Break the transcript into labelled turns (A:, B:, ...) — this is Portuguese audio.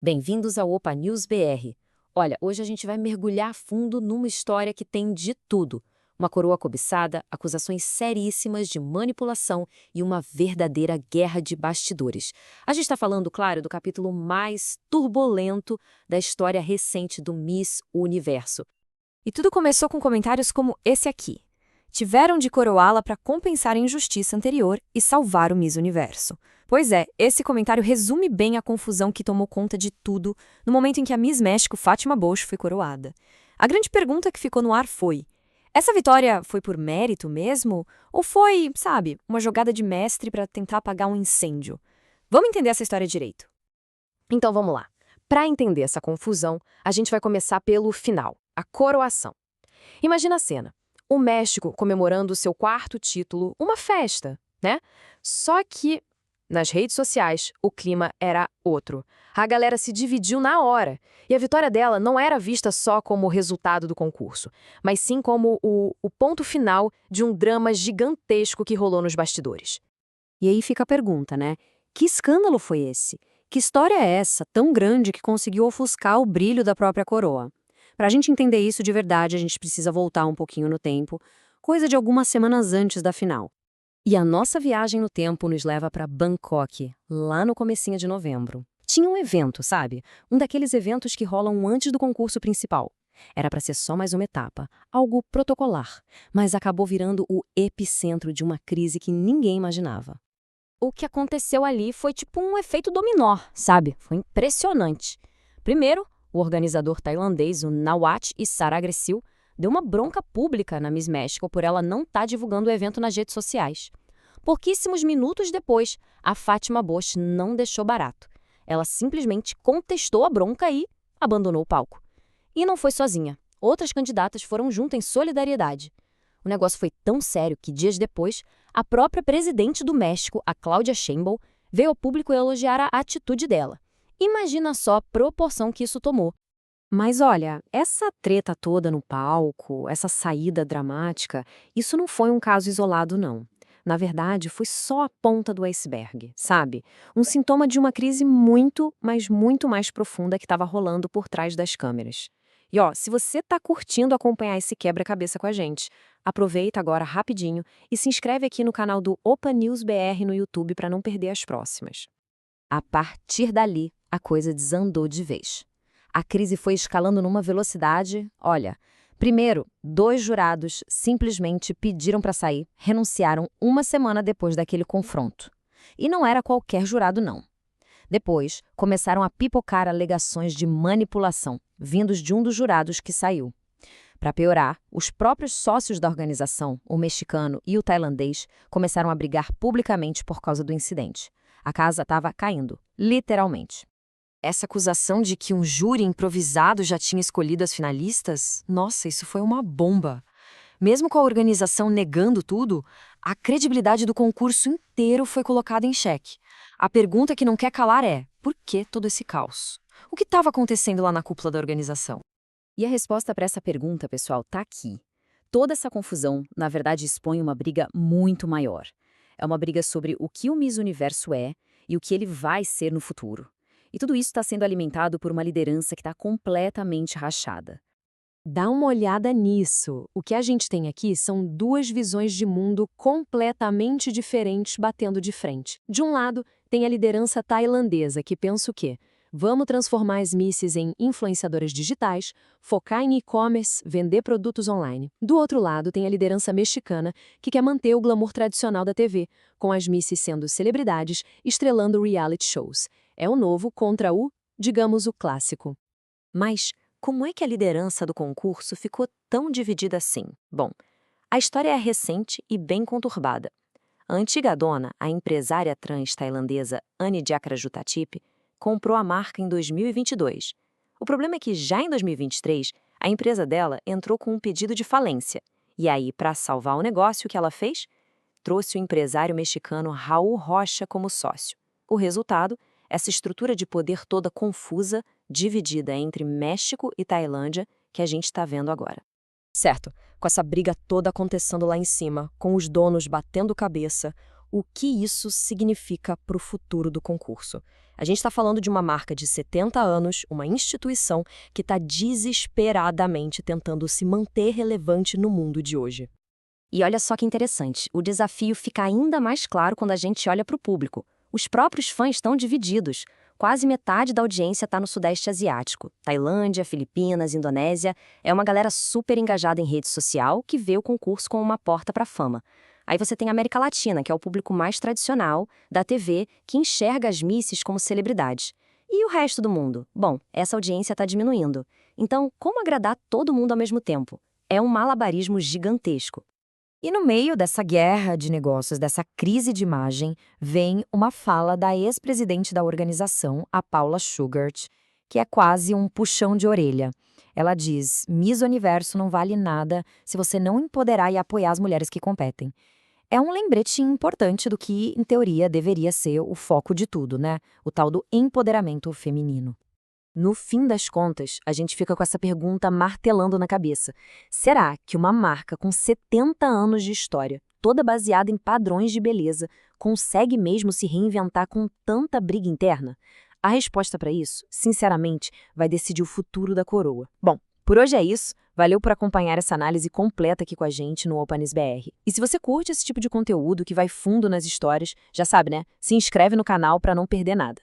A: Bem-vindos ao Opa News BR. Olha, hoje a gente vai mergulhar a fundo numa história que tem de tudo. Uma coroa cobiçada, acusações seríssimas de manipulação e uma verdadeira guerra de bastidores. A gente está falando, claro, do capítulo mais turbulento da história recente do Miss Universo.
B: E tudo começou com comentários como esse aqui. Tiveram de coroá-la para compensar a injustiça anterior e salvar o Miss Universo. Pois é, esse comentário resume bem a confusão que tomou conta de tudo no momento em que a Miss México Fátima Bosch foi coroada. A grande pergunta que ficou no ar foi: essa vitória foi por mérito mesmo? Ou foi, sabe, uma jogada de mestre para tentar apagar um incêndio? Vamos entender essa história direito.
A: Então vamos lá. Para entender essa confusão, a gente vai começar pelo final, a coroação. Imagina a cena. O México comemorando o seu quarto título, uma festa, né? Só que nas redes sociais o clima era outro. A galera se dividiu na hora. E a vitória dela não era vista só como o resultado do concurso, mas sim como o ponto final de um drama gigantesco que rolou nos bastidores.
C: E aí fica a pergunta, né? Que escândalo foi esse? Que história é essa, tão grande, que conseguiu ofuscar o brilho da própria coroa? Para a gente entender isso de verdade, a gente precisa voltar um pouquinho no tempo, coisa de algumas semanas antes da final.
A: E a nossa viagem no tempo nos leva para Bangkok, lá no comecinho de novembro. Tinha um evento, sabe? Um daqueles eventos que rolam antes do concurso principal. Era para ser só mais uma etapa, algo protocolar, mas acabou virando o epicentro de uma crise que ninguém imaginava.
B: O que aconteceu ali foi tipo um efeito dominó, sabe? Foi impressionante. Primeiro, o organizador tailandês, o Nawat Issaragressiu, deu uma bronca pública na Miss México por ela não estar divulgando o evento nas redes sociais. Pouquíssimos minutos depois, a Fátima Bosch não deixou barato. Ela simplesmente contestou a bronca e abandonou o palco. E não foi sozinha. Outras candidatas foram junto em solidariedade. O negócio foi tão sério que, dias depois, a própria presidente do México, a Claudia Sheinbaum, veio ao público elogiar a atitude dela. Imagina só a proporção que isso tomou.
C: Mas olha, essa treta toda no palco, essa saída dramática, isso não foi um caso isolado, não. Na verdade, foi só a ponta do iceberg, sabe? Um sintoma de uma crise muito, mas muito mais profunda que estava rolando por trás das câmeras. E ó, se você tá curtindo acompanhar esse quebra-cabeça com a gente, aproveita agora rapidinho e se inscreve aqui no canal do Opa News BR no YouTube para não perder as próximas.
A: A partir dali, a coisa desandou de vez. A crise foi escalando numa velocidade, olha. Primeiro, 2 jurados simplesmente pediram para sair, renunciaram uma semana depois daquele confronto. E não era qualquer jurado, não. Depois, começaram a pipocar alegações de manipulação, vindos de um dos jurados que saiu. Para piorar, os próprios sócios da organização, o mexicano e o tailandês, começaram a brigar publicamente por causa do incidente. A casa estava caindo, literalmente. Essa acusação de que um júri improvisado já tinha escolhido as finalistas? Nossa, isso foi uma bomba. Mesmo com a organização negando tudo, a credibilidade do concurso inteiro foi colocada em xeque. A pergunta que não quer calar é: por que todo esse caos? O que estava acontecendo lá na cúpula da organização? E a resposta para essa pergunta, pessoal, está aqui. Toda essa confusão, na verdade, expõe uma briga muito maior. É uma briga sobre o que o Miss Universo é e o que ele vai ser no futuro. E tudo isso está sendo alimentado por uma liderança que está completamente rachada.
C: Dá uma olhada nisso. O que a gente tem aqui são duas visões de mundo completamente diferentes batendo de frente. De um lado, tem a liderança tailandesa, que pensa o quê? Vamos transformar as misses em influenciadoras digitais, focar em e-commerce, vender produtos online. Do outro lado, tem a liderança mexicana, que quer manter o glamour tradicional da TV, com as misses sendo celebridades, estrelando reality shows. É o novo contra o, digamos, o clássico.
A: Mas como é que a liderança do concurso ficou tão dividida assim? Bom, a história é recente e bem conturbada. A antiga dona, a empresária trans tailandesa Annie Jakrajutachip, comprou a marca em 2022. O problema é que já em 2023, a empresa dela entrou com um pedido de falência. E aí, para salvar o negócio, o que ela fez? Trouxe o empresário mexicano Raul Rocha como sócio. O resultado? Essa estrutura de poder toda confusa, dividida entre México e Tailândia, que a gente está vendo agora.
B: Certo, com essa briga toda acontecendo lá em cima, com os donos batendo cabeça, o que isso significa para o futuro do concurso. A gente está falando de uma marca de 70 anos, uma instituição que está desesperadamente tentando se manter relevante no mundo de hoje.
A: E olha só que interessante, o desafio fica ainda mais claro quando a gente olha para o público. Os próprios fãs estão divididos. Quase metade da audiência está no Sudeste Asiático. Tailândia, Filipinas, Indonésia. É uma galera super engajada em rede social que vê o concurso como uma porta para a fama. Aí você tem a América Latina, que é o público mais tradicional da TV, que enxerga as misses como celebridades. E o resto do mundo? Bom, essa audiência está diminuindo. Então, como agradar todo mundo ao mesmo tempo? É um malabarismo gigantesco. E no meio dessa guerra de negócios, dessa crise de imagem, vem uma fala da ex-presidente da organização, a Paula Schughart, que é quase um puxão de orelha. Ela diz: Miss Universo não vale nada se você não empoderar e apoiar as mulheres que competem. É um lembrete importante do que, em teoria, deveria ser o foco de tudo, né? O tal do empoderamento feminino. No fim das contas, a gente fica com essa pergunta martelando na cabeça. Será que uma marca com 70 anos de história, toda baseada em padrões de beleza, consegue mesmo se reinventar com tanta briga interna? A resposta para isso, sinceramente, vai decidir o futuro da coroa. Bom, por hoje é isso. Valeu por acompanhar essa análise completa aqui com a gente no Openness BR. E se você curte esse tipo de conteúdo que vai fundo nas histórias, já sabe, né? Se inscreve no canal para não perder nada.